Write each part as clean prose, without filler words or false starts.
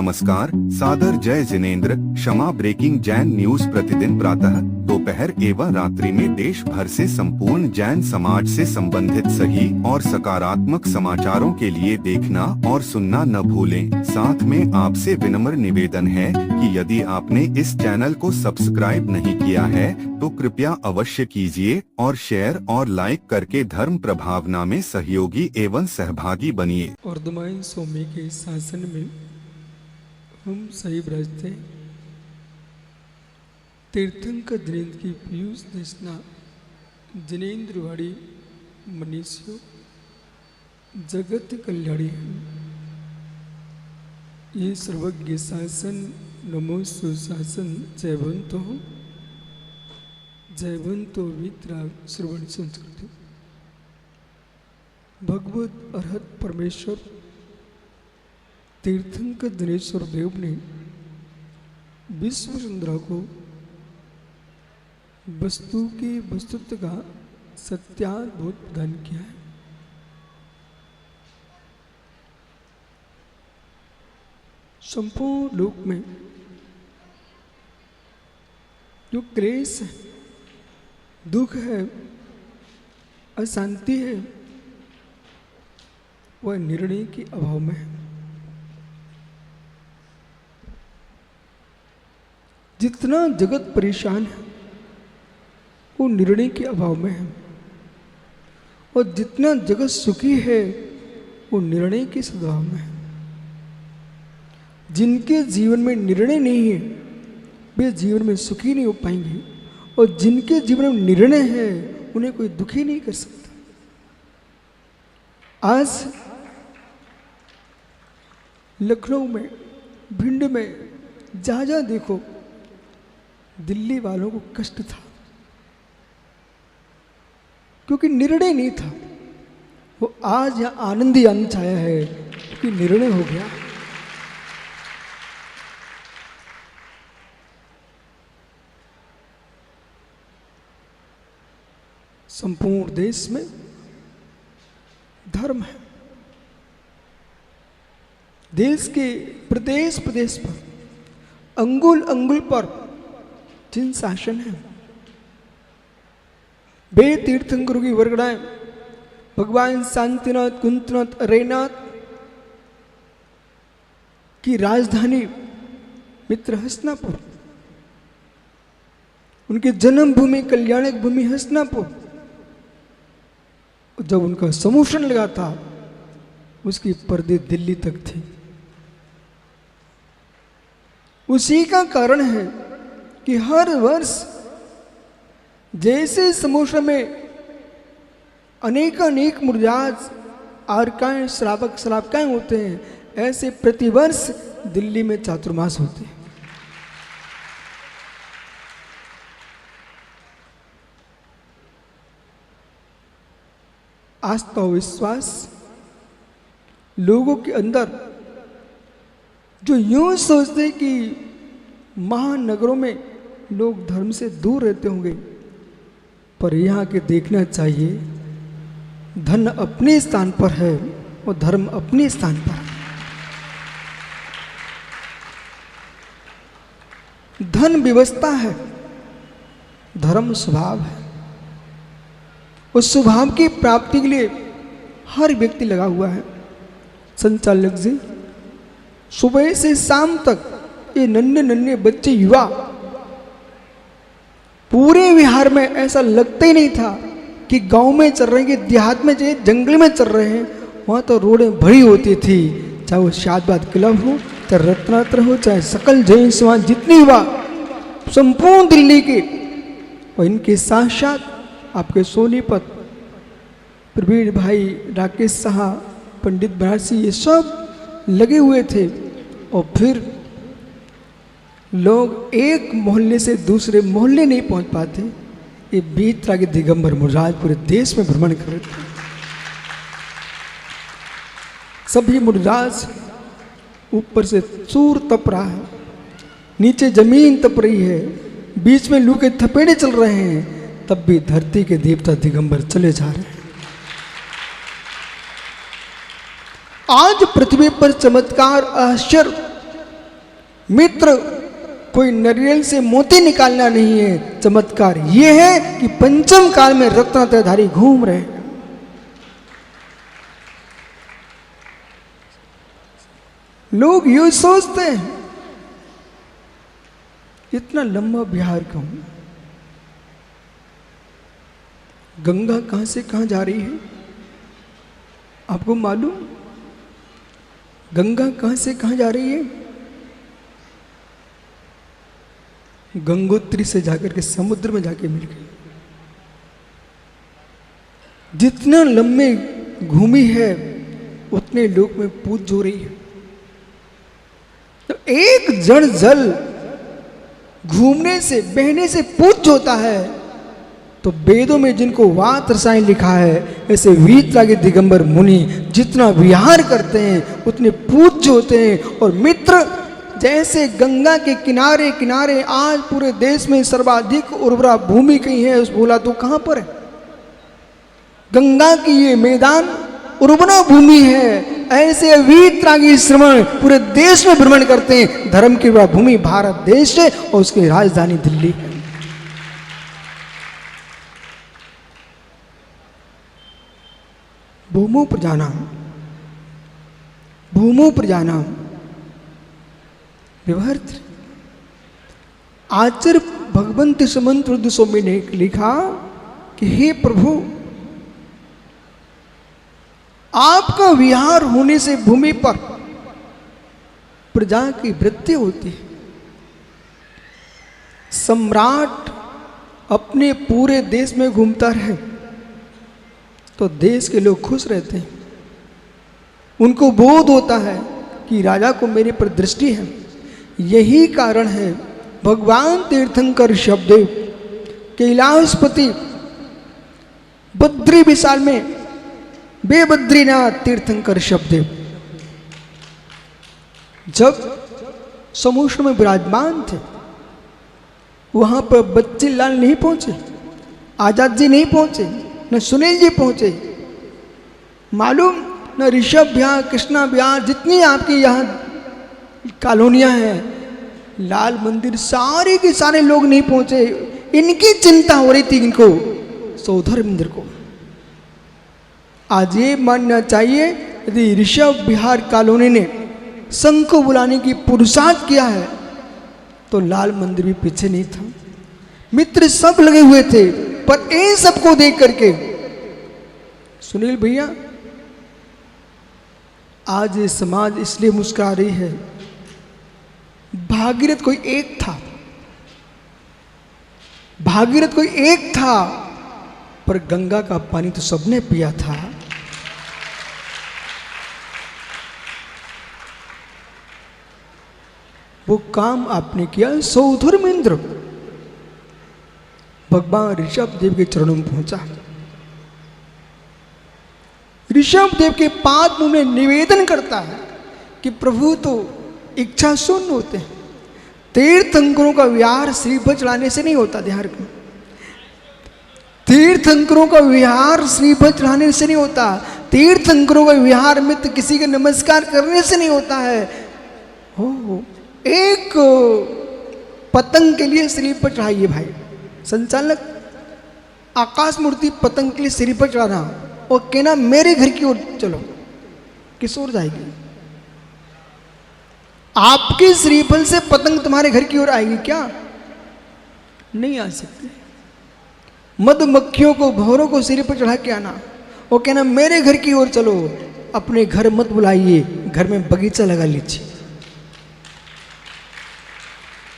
नमस्कार, सादर जय जिनेंद्र। क्षमा ब्रेकिंग जैन न्यूज प्रतिदिन प्रातः, दोपहर एवं रात्रि में देश भर से संपूर्ण जैन समाज से संबंधित सही और सकारात्मक समाचारों के लिए देखना और सुनना न भूलें। साथ में आपसे विनम्र निवेदन है कि यदि आपने इस चैनल को सब्सक्राइब नहीं किया है तो कृपया अवश्य कीजिए और शेयर और लाइक करके धर्म प्रभावना में सहयोगी एवं सहभागी बनिए। अर्धमाइन स्वामी के शासन में हम सही ब्रजते तीर्थंकर जिनेंद्र की पीयूष देशना जिनेंद्रवाड़ी मनीषियों जगत कल्याणी है। ये सर्वज्ञ शासन नमो सुशासन जयवंतो वितरा श्रवण संस्कृति। भगवत अर्हत परमेश्वर तीर्थंकर दिनेश्वर देव ने विश्व सुंदरा को वस्तु की वस्तुत्व का सत्याद्भुत प्रदान किया है। संपूर्ण लोक में जो क्लेश है, दुख है, अशांति है, वह निर्णय के अभाव में है। जितना जगत परेशान है वो निर्णय के अभाव में है, और जितना जगत सुखी है वो निर्णय के सद्भाव में है। जिनके जीवन में निर्णय नहीं है वे जीवन में सुखी नहीं हो पाएंगे, और जिनके जीवन में निर्णय है उन्हें कोई दुखी नहीं कर सकता। आज लखनऊ में, भिंड में, जहाँ जहाँ देखो दिल्ली वालों को कष्ट था, क्योंकि निर्णय नहीं था। वो आज यहाँ आनंद ही आनंद छाया है क्योंकि निर्णय हो गया। संपूर्ण देश में धर्म है। देश के प्रदेश प्रदेश पर, अंगुल अंगुल पर जिन शासन है, वे तीर्थंकरों की वरगड़ाएं भगवान शांतिनाथ कुंतनाथ अरेनाथ की राजधानी मित्र हसनापुर, उनकी जन्मभूमि कल्याणक भूमि हसनापुर, जब उनका समूषण लगा था उसकी पर्दे दिल्ली तक थी। उसी का कारण है कि हर वर्ष जैसे समूषण में अनेक मुर्जाज आर्काएं श्रावक श्रावकाएं होते हैं, ऐसे प्रतिवर्ष दिल्ली में चातुर्मास होते हैं। आस्था और विश्वास लोगों के अंदर जो यूं सोचते हैं कि महानगरों में लोग धर्म से दूर रहते होंगे, पर यहाँ के देखना चाहिए धन अपने स्थान पर है और धर्म अपने स्थान पर। धन व्यवस्था है, धर्म स्वभाव है। उस स्वभाव की प्राप्ति के लिए हर व्यक्ति लगा हुआ है। संचालक जी सुबह से शाम तक ये नन्हे नन्हे बच्चे युवा, पूरे बिहार में ऐसा लगता ही नहीं था कि गांव में चल रहे हैं कि देहात में चाहे जंगल में चल रहे हैं, वहाँ तो रोडें भरी होती थी। चाहे वो शादबाद क्लब हो, चाहे रत्नात्र हो, चाहे सकल जैन समाज जितने युवा संपूर्ण दिल्ली के, और इनके साथ साथ आपके सोनीपत प्रवीण भाई, राकेश साहा, पंडित बनारसी, ये सब लगे हुए थे। और फिर लोग एक मोहल्ले से दूसरे मोहल्ले नहीं पहुंच पाते, ये बीच तरह के दिगंबर मुर्जाज पूरे देश में भ्रमण कर रहे थे। सभी मुर्जाज ऊपर से सूर तप रहा है, नीचे जमीन तप रही है, बीच में लू के थपेड़े चल रहे हैं, तब भी धरती के देवता दिगंबर चले जा रहे हैं। आज पृथ्वी पर चमत्कार, आश्चर्य मित्र कोई नारियल से मोती निकालना नहीं है, चमत्कार ये है कि पंचम काल में रत्नात्रयधारी घूम रहे हैं। लोग यूं सोचते हैं इतना लंबा बिहार क्यों? गंगा कहां से कहां जा रही है आपको मालूम? गंगा कहां से कहां जा रही है? गंगोत्री से जाकर के समुद्र में जाके मिल गई। जितना लंबे घूमी है उतने लोक में पूज हो रही है। तो एक जड़ जल घूमने से बहने से पूज होता है, तो वेदों में जिनको वात रसायन लिखा है, ऐसे वीतरागी दिगंबर मुनि जितना विहार करते हैं उतने पूज्य होते हैं। और मित्र जैसे गंगा के किनारे किनारे आज पूरे देश में सर्वाधिक उर्वरा भूमि कहीं है, उस बोला तो कहां पर है? गंगा की ये मैदान उर्वरा भूमि है। ऐसे वीतरागी श्रमण पूरे देश में भ्रमण करते हैं। धर्म की वह भूमि भारत देश है और उसकी राजधानी दिल्ली है। भूमो प्रजानाम भूमो प्रजानाम विवर्त। आचार्य भगवंत समंत रुद्र स्वामी ने लिखा कि हे प्रभु, आपका विहार होने से भूमि पर प्रजा की वृद्धि होती है। सम्राट अपने पूरे देश में घूमता रहे तो देश के लोग खुश रहते हैं। उनको बोध होता है कि राजा को मेरे पर दृष्टि है। यही कारण है भगवान तीर्थंकर शब्देव कैलाशपति बद्री विशाल में बेबद्रीनाथ तीर्थंकर शब्देव जब समुद्र में विराजमान थे, वहां पर बच्चे लाल नहीं पहुंचे, आजाद जी नहीं पहुंचे, न सुनील जी पहुंचे, मालूम न ऋषभ विहार, कृष्णा विहार, जितनी आपकी यहाँ कॉलोनियां हैं, लाल मंदिर, सारे के सारे लोग नहीं पहुंचे। इनकी चिंता हो रही थी, इनको सौधर्मेंद्र को। आज ये मानना चाहिए यदि ऋषभ विहार कॉलोनी ने संघ को बुलाने की पुरुषार्थ किया है तो लाल मंदिर भी पीछे नहीं था। मित्र सब लगे हुए थे, पर इन सबको देख करके सुनील भैया आज ये समाज इसलिए मुस्कुरा रही है, भागीरथ कोई एक था, भागीरथ कोई एक था, पर गंगा का पानी तो सबने पिया था। वो काम आपने किया। सौधर्मेंद्र भगवान ऋषभ देव के चरणों में पहुंचा। ऋषभ देव के पाद में निवेदन करता है कि प्रभु तो इच्छा शून्य होते हैं। तीर्थंकरों का विहार श्रीफल चढ़ाने से नहीं होता। ध्यान रखना, तीर्थंकरों का विहार श्रीफल चढ़ाने से नहीं होता। तीर्थंकरों का विहार मित्र किसी के नमस्कार करने से नहीं होता है। हो एक पतंग के लिए श्रीफल चढ़ाइए भाई, संचालक आकाश मूर्ति पतंग के लिए श्रीफल चढ़ाना और कहना मेरे घर की ओर चलो, किस ओर जाएगी? आपके श्रीफल से पतंग तुम्हारे घर की ओर आएगी क्या? नहीं आ सकती। मधुमक्खियों को, भौरों को सिर पर चढ़ा के आना और कहना मेरे घर की ओर चलो। अपने घर मत बुलाइए, घर में बगीचा लगा लीजिए।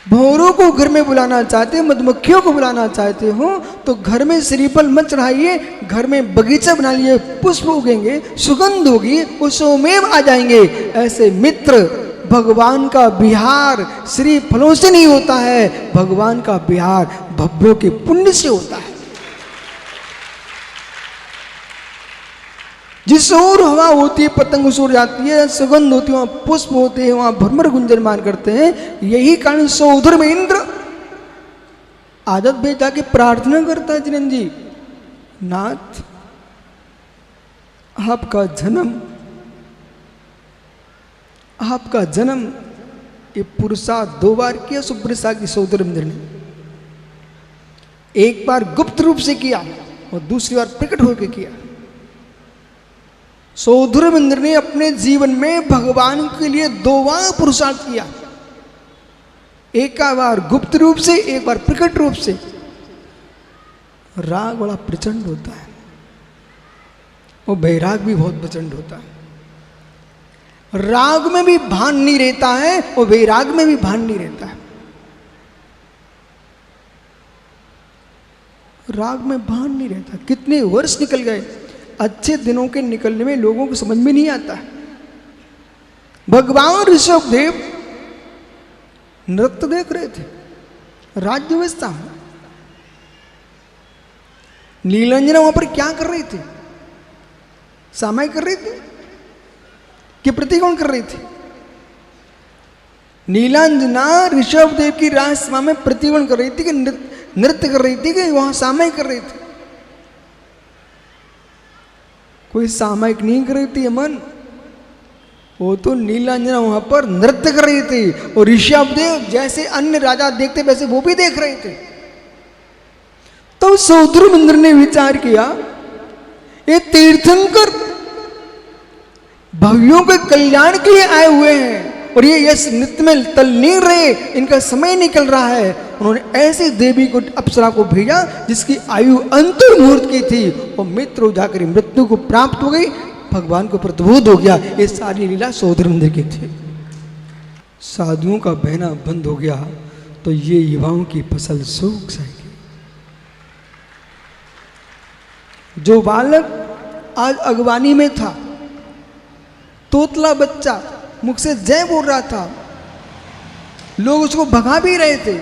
भौरों को घर में बुलाना चाहते, मधुमक्खियों को बुलाना चाहते हो तो घर में श्रीफल मत चढ़ाइए, घर में बगीचा बना लिए, पुष्प उगेंगे, सुगंध होगी, उसमें आ जाएंगे। ऐसे मित्र भगवान का विहार श्री फलों से नहीं होता है, भगवान का विहार भव्यों के पुण्य से होता है। जिस ओर हवा होती है पतंग उस ओर जाती है, सुगंध होती है वहां पुष्प होते हैं, वहां भ्रमर गुंजनमान करते हैं। यही कारण सौधर्मेंद्र आदत में जाके प्रार्थना करता है, जिनेन्द्र जी नाथ आपका जन्म ये पुरुषार्थ 2 बार किया सुब्रसा की सौदरमिंद्र ने। एक बार गुप्त रूप से किया और दूसरी बार प्रकट होकर किया। सौदरमिंद्र ने अपने जीवन में भगवान के लिए 2 बार पुरुषार्थ किया, एक बार गुप्त रूप से, एक बार प्रकट रूप से। राग बड़ा प्रचंड होता है और वैराग भी बहुत प्रचंड होता है। राग में भी भान नहीं रहता है और वैराग में भी भान नहीं रहता है। राग में भान नहीं रहता। कितने वर्ष निकल गए, अच्छे दिनों के निकलने में लोगों को समझ में नहीं आता है। भगवान ऋषभ देव नृत्य देख रहे थे राज्य व्यवस्था में। नीलांजना वहां पर क्या कर रही थी? सामाय कर रही थी कि प्रतिकोण कर रही थी? नीलांजना ऋषभ देव की राजसभा में प्रतिकोण कर रही थी कि नृत्य कर रही थी कि वहां सामायिक कर रही थी? कोई सामायिक नहीं कर रही थी अमन, वो तो नीलांजना वहां पर नृत्य कर रही थी। और ऋषभ देव जैसे अन्य राजा देखते वैसे वो भी देख रहे थे। तो सौदरमिंद्र ने विचार किया, ये तीर्थंकर भव्यों के कल्याण के लिए आए हुए हैं और ये इस नृत्य में तल्लीन रहे, इनका समय निकल रहा है। उन्होंने ऐसी देवी को, अप्सरा को भेजा जिसकी आयु अंतर मुहूर्त की थी और मित्र हो जाकर मृत्यु को प्राप्त हो गई, भगवान को प्रतिबोध हो गया। ये सारी लीला सौदरमिंद्र की थी। साधुओं का बहना बंद हो गया तो ये युवाओं की फसल सूख जाएगी। जो बालक आज अगवानी में था, तोतला बच्चा मुख से जय बोल रहा था, लोग उसको भगा भी रहे थे,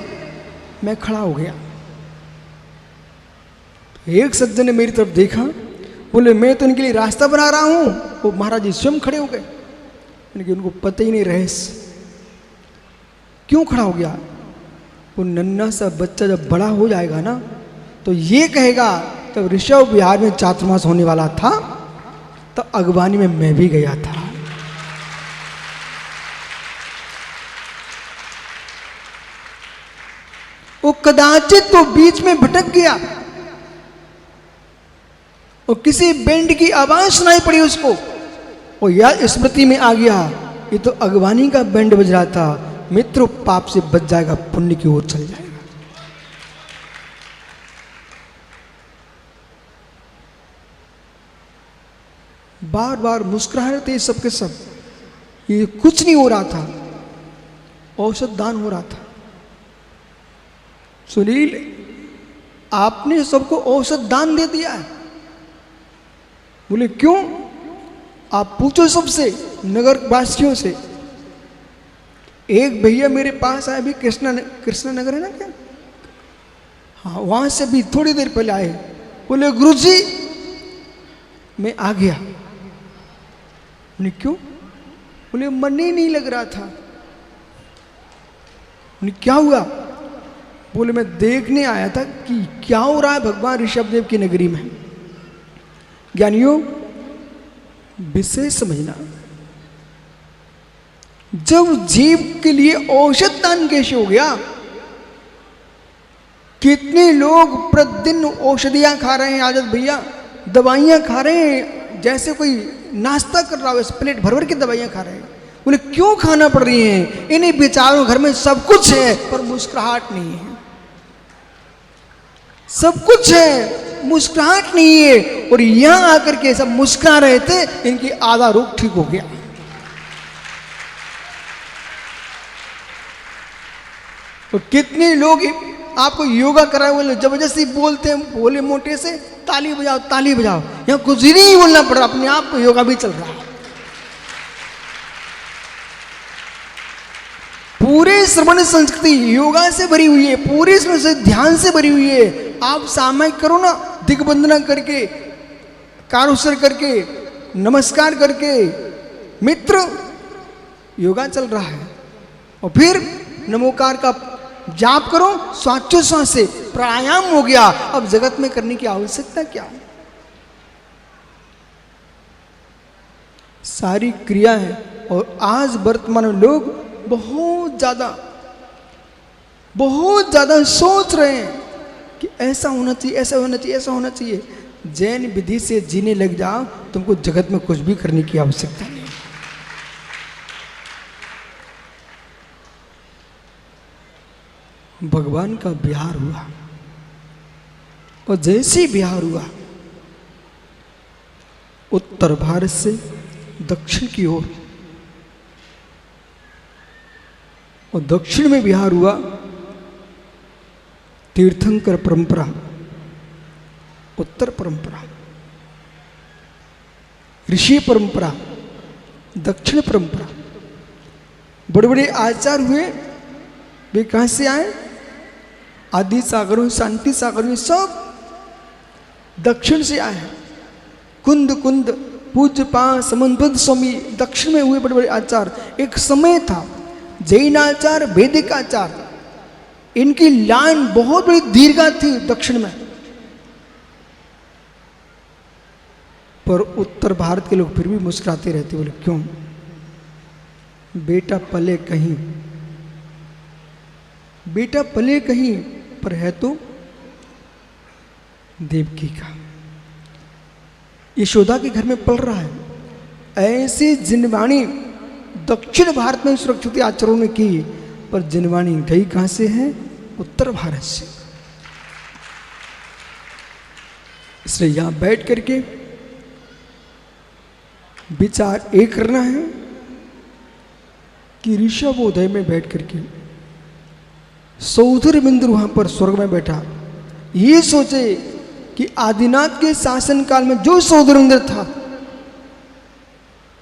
मैं खड़ा हो गया। एक सज्जन ने मेरी तरफ देखा, बोले मैं तो इनके लिए रास्ता बना रहा हूं। वो महाराज जी स्वयं खड़े हो गए, लेकिन उनको पता ही नहीं रहस्य क्यों खड़ा हो गया। वो नन्हा सा बच्चा जब बड़ा हो जाएगा ना तो ये कहेगा, तब ऋषभ विहार में चातुर्मास होने वाला था तो अगवानी में मैं भी गया था। वो कदाचित तो बीच में भटक गया और किसी बैंड की आवाज सुनाई पड़ी उसको, और यार स्मृति में आ गया, ये तो अगवानी का बैंड बज रहा था। मित्र पाप से बच जाएगा, पुण्य की ओर चल जाएगा। बार बार मुस्कुरा रहे थे सबके सब, ये कुछ नहीं हो रहा था, औषध दान हो रहा था। सुनील, आपने सबको औषध दान दे दिया है। बोले क्यों? आप पूछो सबसे, नगर वासियों से। एक भैया मेरे पास आए, भी कृष्णा नगर है ना क्या, हाँ, वहां से भी थोड़ी देर पहले आए। बोले गुरुजी मैं आ गया। बोले क्यों? बोले मन ही नहीं लग रहा था। बोले क्या हुआ? बोले मैं देखने आया था कि क्या हो रहा है भगवान ऋषभदेव की नगरी में। ज्ञानियों, विषय समझना, जब जीव के लिए औषध दान कैसे हो गया। कितने लोग प्रतिदिन औषधियां खा रहे हैं, आजाद भैया, दवाइयां खा रहे हैं, जैसे कोई नाश्ता कर रहा हो, प्लेट भर भर के दवाइयां खा रहे हैं। बोले क्यों खाना पड़ रही है? इन्हीं बेचारों घर में सब कुछ है पर मुस्कुराहट नहीं है। सब कुछ है, मुस्कुराहट नहीं है, और यहां आकर के सब मुस्कुरा रहे थे, इनकी आधा रोग ठीक हो गया। तो कितने लोग आपको योगा कराए हुए जबरदस्ती बोलते हैं, बोले मोटे से ताली बजाओ ताली बजाओ, यहां कुछ ही नहीं बोलना पड़ रहा, अपने आप को योगा भी चल रहा है। पूरे श्रवण संस्कृति योगा से भरी हुई है, पूरे से ध्यान से भरी हुई है। आप सामायिक करो ना, दिग्बंधना करके, कारुसर करके, नमस्कार करके, मित्र योगा चल रहा है। और फिर नमोकार का जाप करो, श्वासोच्छ्वास से प्राणायाम हो गया। अब जगत में करने की आवश्यकता क्या? सारी क्रिया है। और आज वर्तमान में लोग बहुत ज्यादा सोच रहे हैं कि ऐसा होना चाहिए, ऐसा होना चाहिए, ऐसा होना चाहिए। जैन विधि से जीने लग जाओ, तुमको जगत में कुछ भी करने की आवश्यकता नहीं। भगवान का बिहार हुआ, और जैसे बिहार हुआ, उत्तर भारत से दक्षिण की ओर, और दक्षिण में बिहार हुआ तीर्थंकर परंपरा, उत्तर परंपरा, ऋषि परंपरा, दक्षिण परंपरा। बड़े बड़े आचार्य हुए, वे कहां से आए? आदि सागरों, शांति सागरों, सब दक्षिण से आए हैं। कुंद कुंद पूज्य पा समन्वत स्वामी दक्षिण में हुए बड़े बड़े आचार्य। एक समय था जैन आचार, वैदिक आचार, इनकी लाइन बहुत बड़ी दीर्घा थी दक्षिण में। पर उत्तर भारत के लोग फिर भी मुस्कुराते रहते, बोले क्यों? बेटा पले कहीं, बेटा पले कहीं, पर है तो देवकी का, यशोदा के घर में पल रहा है। ऐसी जिनवाणी दक्षिण भारत में सुरक्षित आचार्यों ने की, पर जिनवाणी गई कहां से है? उत्तर भारत से। इसलिए यहां बैठ करके विचार एक करना है कि ऋषभोदय में बैठ करके सौधर बिंदु वहां पर स्वर्ग में बैठा, ये सोचे कि आदिनाथ के शासन काल में जो सौधरेंद्र था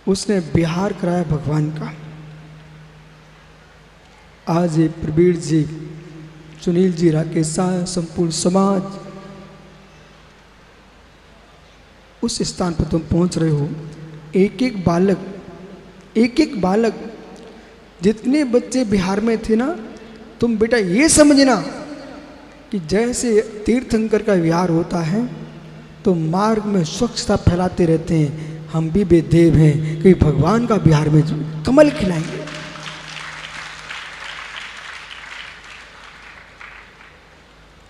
उसने बिहार कराया भगवान का। आज ये प्रवीण जी, सुनील जी, राकेश शाह, संपूर्ण समाज उस स्थान पर तुम पहुंच रहे हो। एक एक बालक, जितने बच्चे बिहार में थे ना, तुम बेटा ये समझना कि जैसे तीर्थंकर का विहार होता है तो मार्ग में स्वच्छता फैलाते रहते हैं, हम भी बेदेव हैं कि भगवान का बिहार में कमल खिलाएंगे।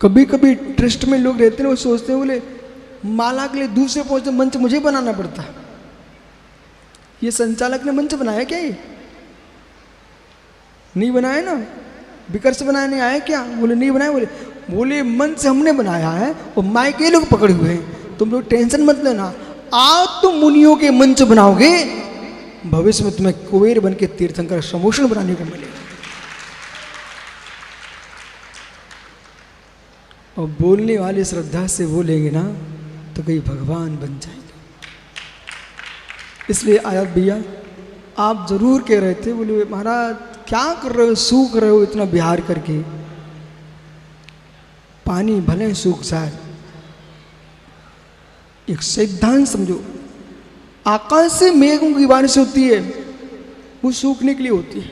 कभी कभी ट्रस्ट में लोग रहते हैं, वो सोचते हैं बोले माला के लिए दूसरे पहुंचते मंच मुझे बनाना पड़ता। ये संचालक ने मंच बनाया क्या? ये नहीं बनाया ना, बिकर से बनाया नहीं आया क्या? बोले नहीं बनाया। बोले मंच हमने बनाया है और माइक ये लोग पकड़े हुए हैं, तुम लोग टेंशन मत लेना। आज तुम मुनियों के मंच बनाओगे, भविष्य में तुम्हें कुबेर बन के तीर्थंकर समोषण बनाने को मिलेगा। और बोलने वाले श्रद्धा से बोलेंगे ना तो कहीं भगवान बन जाएंगे। इसलिए आयात भैया आप जरूर कह रहे थे, बोले महाराज क्या कर रहे हो, सूख रहे हो इतना बिहार करके, पानी भले सूख जाए। एक सिद्धांत समझो, आकाश से मेघों की बारिश होती है, वो सूखने के लिए होती है।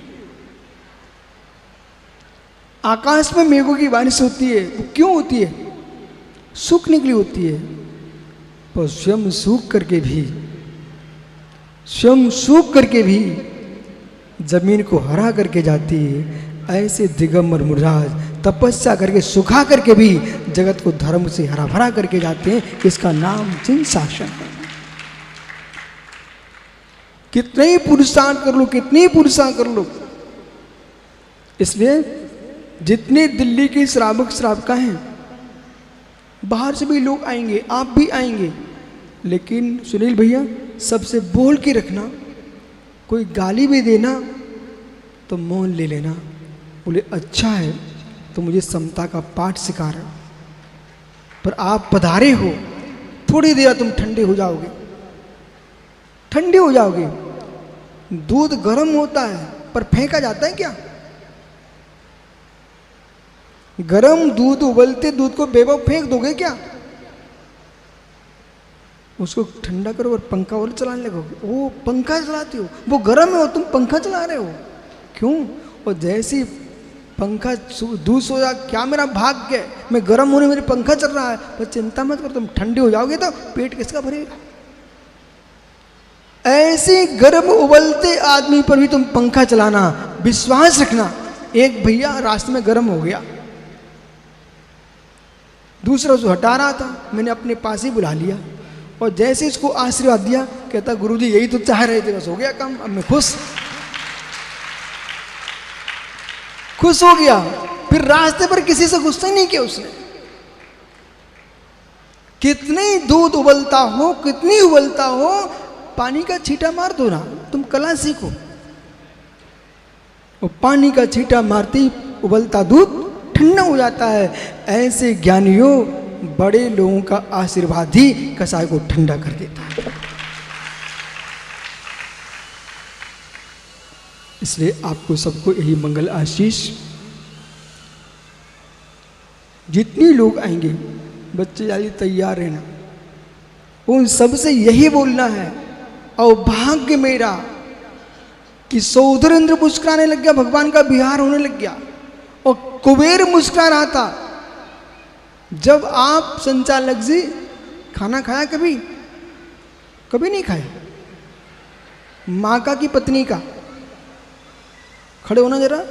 आकाश में मेघों की बारिश होती है, वो क्यों होती है? सूखने के लिए होती है। पर स्वयं सूख करके भी जमीन को हरा करके जाती है। ऐसे दिगंबर मुराज तपस्या करके सुखा करके भी जगत को धर्म से हरा भरा करके जाते हैं। इसका नाम जिन शासन है। कितने ही पुरुषार्थ कर लो, कितने ही पुरुषार्थ कर लो। इसलिए जितने दिल्ली के श्रावक श्राविका हैं, बाहर से भी लोग आएंगे, आप भी आएंगे, लेकिन सुनील भैया सबसे बोल के रखना, कोई गाली भी देना तो मौन ले लेना। बोले अच्छा है तो मुझे समता का पाठ सिखा रहे हो, पर आप पधारे हो, थोड़ी देर तुम ठंडे हो जाओगे, ठंडे हो जाओगे। दूध गर्म होता है पर फेंका जाता है क्या? गर्म दूध, उबलते दूध को बेवकूफ फेंक दोगे क्या? उसको ठंडा करो और पंखा और चलाने लगोगे। वो पंखा चलाते हो, वो गर्म है और तुम पंखा चला रहे हो, क्यों? और जैसी पंखा दूध सो जा, क्या मेरा भाग्य है, मैं गर्म होने मेरे पंखा चल रहा है, पर चिंता मत करो, तुम ठंडे हो जाओगे तो पेट किसका भरेगा? ऐसे गर्म उबलते आदमी पर भी तुम पंखा चलाना, विश्वास रखना एक भैया रास्ते में गर्म हो गया, दूसरा उसको हटा रहा था, मैंने अपने पास ही बुला लिया और जैसे इसको आशीर्वाद दिया, कहता गुरुजी यही तो चाह रहे थे, बस हो गया काम, अब मैं खुश हो गया। फिर रास्ते पर किसी से गुस्सा ही नहीं किया उसने। कितनी दूध उबलता हो, कितनी उबलता हो, पानी का छींटा मार दो ना, तुम कला सीखो। वो पानी का छींटा मारते ही उबलता दूध ठंडा हो जाता है। ऐसे ज्ञानियों, बड़े लोगों का आशीर्वाद ही कसाय को ठंडा कर देता है। इसलिए आपको सबको यही मंगल आशीष। जितनी लोग आएंगे बच्चे जल्दी तैयार रहना, उन सबसे यही बोलना है, और भाग्य मेरा कि सौधरेंद्र मुस्कुराने लग गया, भगवान का विहार होने लग गया, और कुबेर मुस्कुरा रहा था। जब आप संचालक जी खाना खाया, कभी कभी नहीं खाया? माका की पत्नी का, खड़े होना जरा,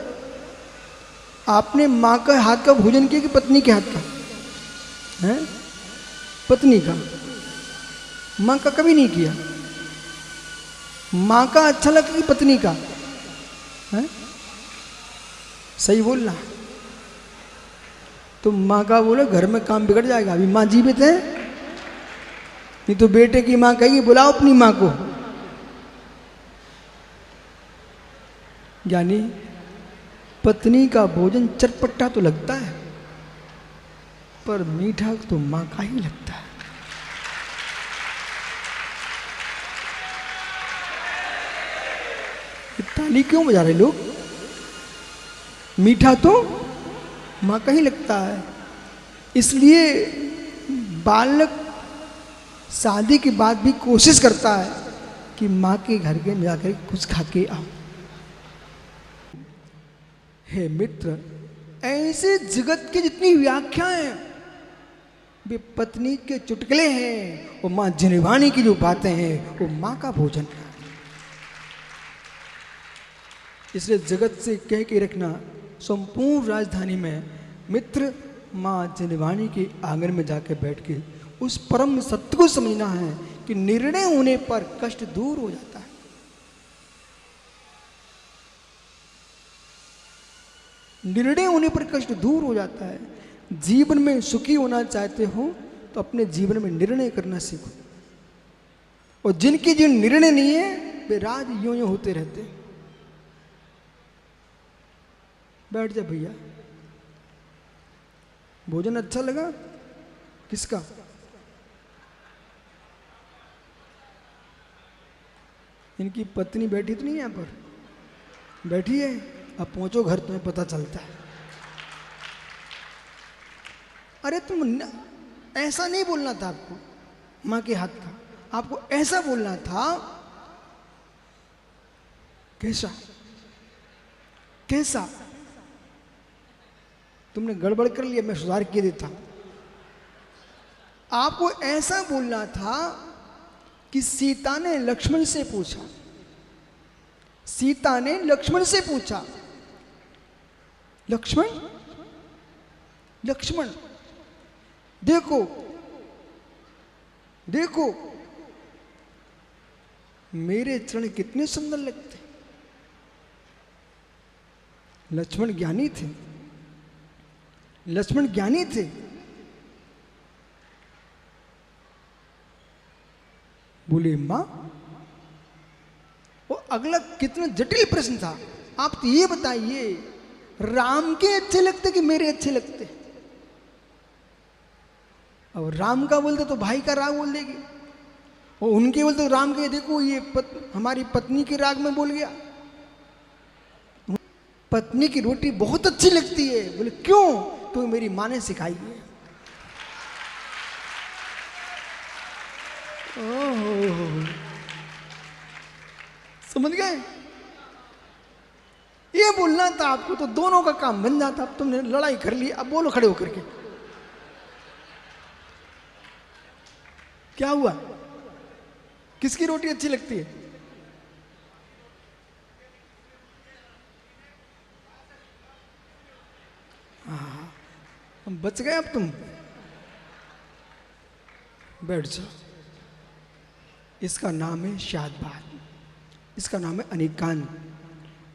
आपने माँ का हाथ का भोजन किया कि पत्नी के हाथ का? है पत्नी का, माँ का कभी नहीं किया। माँ का अच्छा लगा कि पत्नी का? है सही बोलना। तो माँ का बोले घर में काम बिगड़ जाएगा, अभी माँ जीवित है, नहीं तो बेटे की माँ कहेगी बुलाओ अपनी माँ को। यानी पत्नी का भोजन चटपटा तो लगता है, पर मीठा तो माँ का ही लगता है। ताली क्यों बजा रहे लोग? मीठा तो माँ का ही लगता है। इसलिए बालक शादी के बाद भी कोशिश करता है कि माँ के घर के जाकर कुछ खा के आओ। हे मित्र, ऐसे जगत की जितनी व्याख्याएं वे पत्नी के चुटकुले हैं, और माँ जिनेवानी की जो बातें हैं वो माँ का भोजन है। इसलिए जगत से कह के रखना, संपूर्ण राजधानी में मित्र माँ जिनेवानी के आंगन में जाकर बैठ के उस परम सत्य को समझना है कि निर्णय होने पर कष्ट दूर हो जाता है। निर्णय होने पर कष्ट दूर हो जाता है। जीवन में सुखी होना चाहते हो तो अपने जीवन में निर्णय करना सीखो, और जिनके जिन निर्णय नहीं है वे राज यूं यूं होते रहते हैं। बैठ जा भैया। भोजन अच्छा लगा? किसका? इनकी पत्नी बैठी तो नहीं यहाँ पर? बैठी है। अब पहुंचो घर, तुम्हें पता चलता है। अरे तुम ऐसा नहीं बोलना था आपको, माँ के हाथ का, आपको ऐसा बोलना था। कैसा कैसा? तुमने गड़बड़ कर लिया, मैं सुधार किए देता हूं। आपको ऐसा बोलना था कि सीता ने लक्ष्मण से पूछा, सीता ने लक्ष्मण से पूछा, लक्ष्मण लक्ष्मण देखो देखो मेरे चरण कितने सुंदर लगते। लक्ष्मण ज्ञानी थे, लक्ष्मण ज्ञानी थे। बोले मां, वो अगला कितना जटिल प्रश्न था। आप तो ये बताइए, राम के अच्छे लगते कि मेरे अच्छे लगते? और राम का बोलते तो भाई का राग बोल देगी, और उनके बोलते तो राम के देखो ये हमारी पत्नी के राग में बोल गया। पत्नी की रोटी बहुत अच्छी लगती है। बोले क्यों? तो मेरी माँ ने सिखाई है। ओह, समझ गए? ये बोलना था आपको तो दोनों का काम बन जाता। अब तुमने लड़ाई कर ली, अब बोलो खड़े होकर के क्या हुआ? किसकी रोटी अच्छी लगती है? बच गए अब तुम, बैठ जाओ। इसका नाम है शादबाद, इसका नाम है अनेकांत।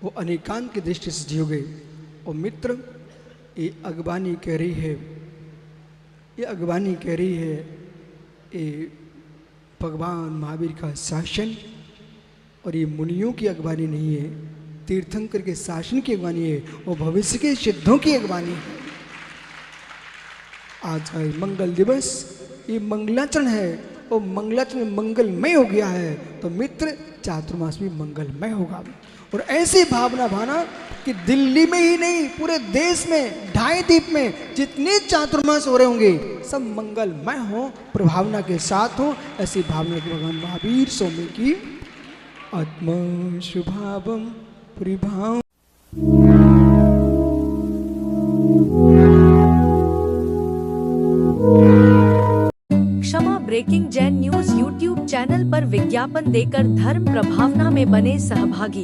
वो अनेकांत की दृष्टि से जियो गए। और मित्र, ये अगवानी कह रही है, ये अगवानी कह रही है, ये भगवान महावीर का शासन, और ये मुनियों की अगवानी नहीं है, तीर्थंकर के शासन की अगवानी है, वो भविष्य के सिद्धों की अगवानी है। आज का ये मंगल दिवस, ये मंगलाचरण है, और मंगलाचरण मंगलमय हो गया है, तो मित्र चातुर्मास भी मंगलमय होगा। और ऐसी भावना भाना कि दिल्ली में ही नहीं, पूरे देश में 2.5 द्वीप में जितने चातुर्मास हो रहे होंगे सब मंगलमय हो, प्रभावना के साथ हो। ऐसी भावना की भगवान महावीर स्वामी की आत्मा शुभावम परिभाव। Kshama breaking Jain news YouTube channel पर विज्ञापन देकर धर्म प्रभावना में बने सहभागी।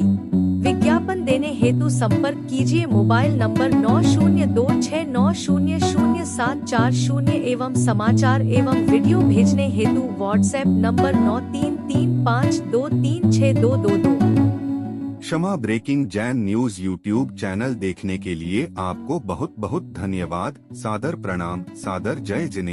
विज्ञापन देने हेतु संपर्क कीजिए मोबाइल नंबर 9026900740 एवं समाचार एवं वीडियो भेजने हेतु WhatsApp number 9335236222। Kshama breaking Jain news YouTube channel देखने के लिए आपको बहुत बहुत धन्यवाद। सादर प्रणाम, सादर जय जिनेंद्र।